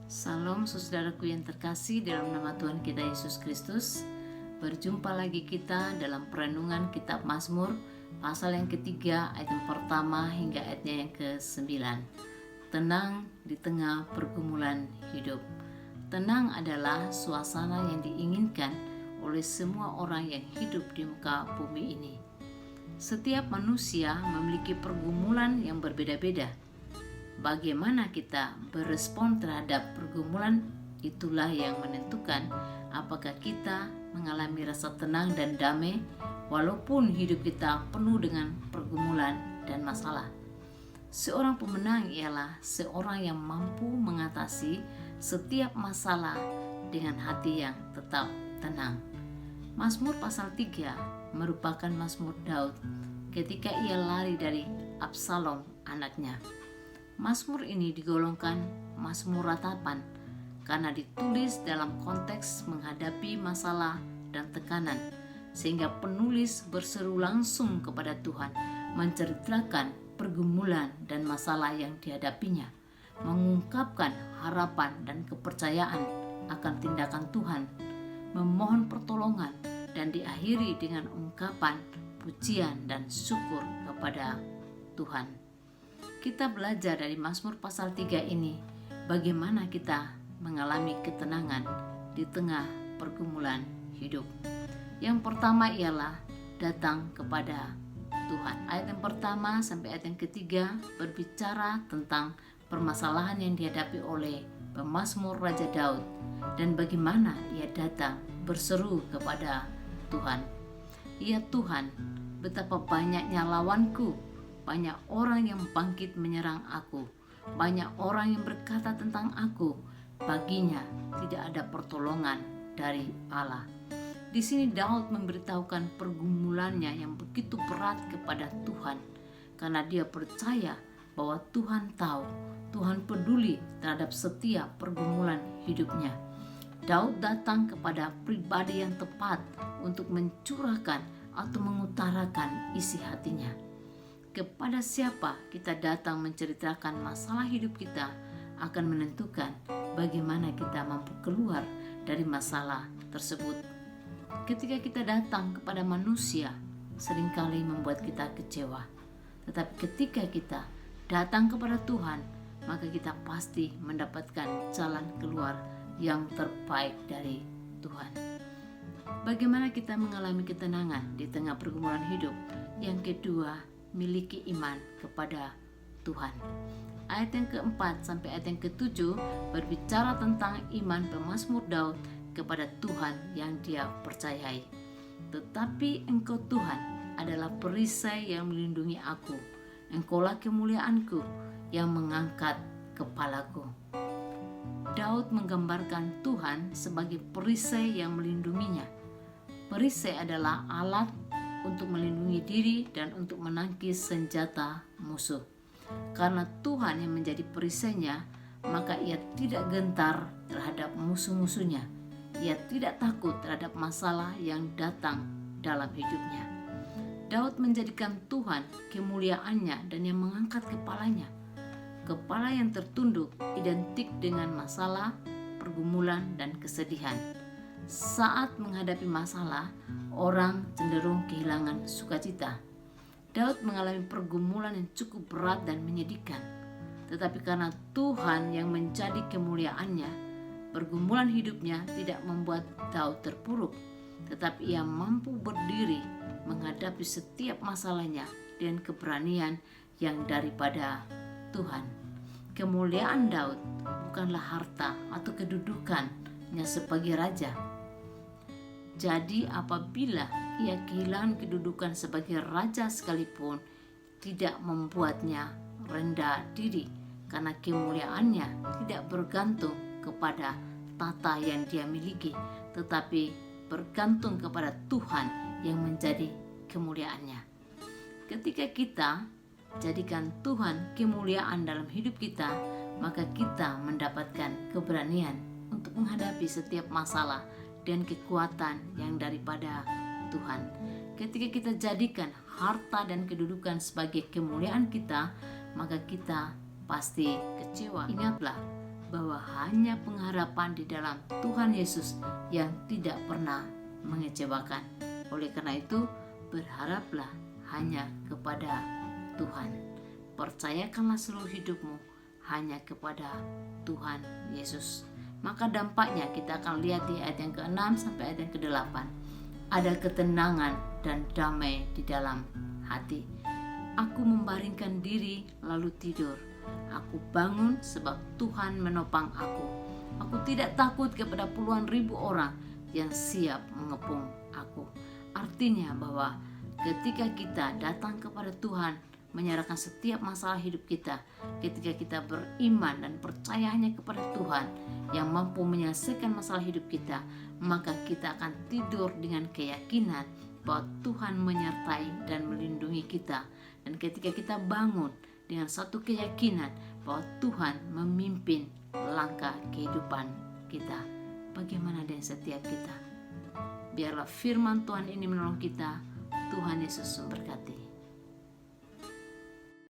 Salam saudaraku yang terkasih dalam nama Tuhan kita Yesus Kristus. Berjumpa lagi kita dalam perenungan kitab Mazmur pasal yang ketiga ayat yang pertama hingga ayatnya yang ke-9. Tenang di tengah pergumulan hidup. Tenang adalah suasana yang diinginkan oleh semua orang yang hidup di muka bumi ini. Setiap manusia memiliki pergumulan yang berbeda-beda. Bagaimana kita berespon terhadap pergumulan, itulah yang menentukan apakah kita mengalami rasa tenang dan damai walaupun hidup kita penuh dengan pergumulan dan masalah. Seorang pemenang ialah seorang yang mampu mengatasi setiap masalah dengan hati yang tetap tenang. Mazmur pasal 3 merupakan Mazmur Daud ketika ia lari dari Absalom anaknya. Mazmur ini digolongkan Mazmur ratapan karena ditulis dalam konteks menghadapi masalah dan tekanan, sehingga penulis berseru langsung kepada Tuhan, menceritakan pergumulan dan masalah yang dihadapinya, mengungkapkan harapan dan kepercayaan akan tindakan Tuhan, memohon pertolongan, dan diakhiri dengan ungkapan pujian dan syukur kepada Tuhan. Kita belajar dari Mazmur pasal 3 ini bagaimana kita mengalami ketenangan di tengah pergumulan hidup. Yang pertama ialah datang kepada Tuhan. Ayat yang pertama sampai ayat yang ketiga berbicara tentang permasalahan yang dihadapi oleh pemazmur Raja Daud dan bagaimana ia datang berseru kepada Tuhan. Ya Tuhan, betapa banyaknya lawanku. Banyak orang yang bangkit menyerang aku. Banyak orang yang berkata tentang aku. Baginya tidak ada pertolongan dari Allah. Di sini Daud memberitahukan pergumulannya yang begitu berat kepada Tuhan. Karena dia percaya bahwa Tuhan tahu, Tuhan peduli terhadap setiap pergumulan hidupnya. Daud datang kepada pribadi yang tepat untuk mencurahkan atau mengutarakan isi hatinya. Kepada siapa kita datang menceritakan masalah hidup kita akan menentukan bagaimana kita mampu keluar dari masalah tersebut. Ketika kita datang kepada manusia, seringkali membuat kita kecewa. Tetapi ketika kita datang kepada Tuhan, maka kita pasti mendapatkan jalan keluar yang terbaik dari Tuhan. Bagaimana kita mengalami ketenangan di tengah pergumulan hidup? Yang kedua, miliki iman kepada Tuhan. Ayat yang keempat sampai ayat yang ketujuh berbicara tentang iman pemazmur Daud kepada Tuhan yang dia percayai. Tetapi Engkau Tuhan adalah perisai yang melindungi aku. Engkaulah kemuliaanku yang mengangkat kepalaku. Daud menggambarkan Tuhan sebagai perisai yang melindunginya. Perisai adalah alat untuk melindungi diri dan untuk menangkis senjata musuh. Karena Tuhan yang menjadi perisainya, maka ia tidak gentar terhadap musuh-musuhnya. Ia tidak takut terhadap masalah yang datang dalam hidupnya. Daud menjadikan Tuhan kemuliaannya dan yang mengangkat kepalanya. Kepala yang tertunduk identik dengan masalah, pergumulan, dan kesedihan. Saat menghadapi masalah, orang cenderung kehilangan sukacita. Daud mengalami pergumulan yang cukup berat dan menyedihkan. Tetapi karena Tuhan yang menjadi kemuliaannya, pergumulan hidupnya tidak membuat Daud terpuruk, tetapi ia mampu berdiri menghadapi setiap masalahnya dengan keberanian yang daripada Tuhan. Kemuliaan Daud bukanlah harta atau kedudukannya sebagai raja. Jadi apabila ia kehilangan kedudukan sebagai raja sekalipun, tidak membuatnya rendah diri, karena kemuliaannya tidak bergantung kepada tata yang dia miliki, tetapi bergantung kepada Tuhan yang menjadi kemuliaannya. Ketika kita jadikan Tuhan kemuliaan dalam hidup kita, maka kita mendapatkan keberanian untuk menghadapi setiap masalah dan kekuatan yang daripada Tuhan. Ketika kita jadikan harta dan kedudukan sebagai kemuliaan kita, maka kita pasti kecewa. Ingatlah bahwa hanya pengharapan di dalam Tuhan Yesus yang tidak pernah mengecewakan. Oleh karena itu, berharaplah hanya kepada Tuhan. Percayakanlah seluruh hidupmu hanya kepada Tuhan Yesus. Maka dampaknya kita akan lihat di ayat yang ke-6 sampai ayat yang ke-8. Ada ketenangan dan damai di dalam hati. Aku membaringkan diri lalu tidur. Aku bangun sebab Tuhan menopang aku. Aku tidak takut kepada puluhan ribu orang yang siap mengepung aku. Artinya bahwa ketika kita datang kepada Tuhan, menyerahkan setiap masalah hidup kita, ketika kita beriman dan percaya hanya kepada Tuhan yang mampu menyelesaikan masalah hidup kita, maka kita akan tidur dengan keyakinan bahwa Tuhan menyertai dan melindungi kita. Dan ketika kita bangun dengan satu keyakinan bahwa Tuhan memimpin langkah kehidupan kita. Bagaimana dengan setiap kita? Biarlah firman Tuhan ini menolong kita. Tuhan Yesus memberkati.